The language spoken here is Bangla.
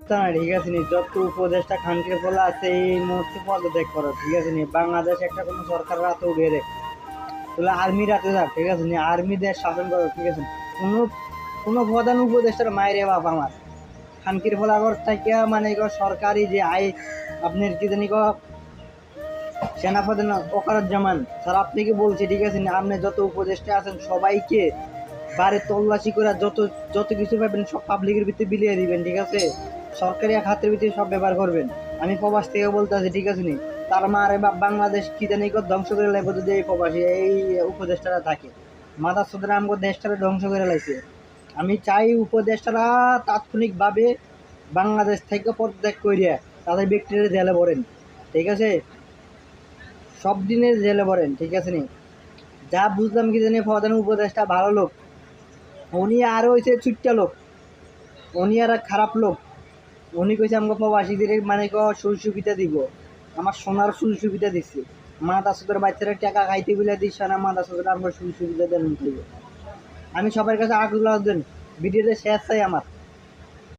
অবস্থা না, ঠিক আছে নি, যত উপদেষ্টা খানকির ফলা আছে এই মুহূর্তে পদত্যাগ করো, ঠিক আছে নি। বাংলাদেশ একটা কোনো সরকার রাতে উঠিয়ে দেয়, তাহলে আর্মি রাতে যাক, ঠিক আছে নি, আর্মি দেশ শাসন করো, ঠিক আছে। কোনো কোনো প্রধান উপদেষ্টার মায়েরে বাপ আমার খানকির ফলাগর থেকে মানে সরকারি যে আপনার কি জানি সেনাপ্রধান ওকারুজ্জামান স্যার আপনাকে বলছি, ঠিক আছে না, আপনি যত উপদেষ্টা আছেন সবাইকে বাড়ি তল্লাশি করে যত যত কিছু পাবেন সব পাবলিকের ভিতরে বিলিয়ে দিবেন, ঠিক আছে। সরকারি এক হাতের ভিতরে সব ব্যবহার করবেন। আমি প্রবাস থেকে বলতে আছি, ঠিক আছে নি। তার মারে বাংলাদেশ কি জানি ধ্বংস করে লাগবে যদি এই প্রবাসী এই উপদেষ্টারা থাকে। মাথা সুতরাং আমাকে দেশটারে ধ্বংস করে লাগছে। আমি চাই উপদেষ্টারা তাৎক্ষণিকভাবে বাংলাদেশ থেকে পদত্যাগ করিয়া তাদের ব্যক্তিরা জেলে পড়েন, ঠিক আছে। সব দিনের জেলে পড়েন, ঠিক আছে নি। যা বুঝলাম কি জানি প্রধান উপদেষ্টা ভালো লোক, উনি আরও হয়েছে চুট্টা লোক, উনি আর খারাপ লোক। উনি কইছে আমাকে প্রবাসীদের মানে সুযোগ সুবিধা দিব, আমার সোনার সুযোগ সুবিধা দিচ্ছে। মাথা সুদের বাচ্চারা টাকা খাইতে বলে দিচ্ছে না, মাথা সুদের আমার সুযোগ সুবিধা দেন। আমি সবার কাছে আগ্রহ দেন, ভিডিওটা শেষ চাই আমার।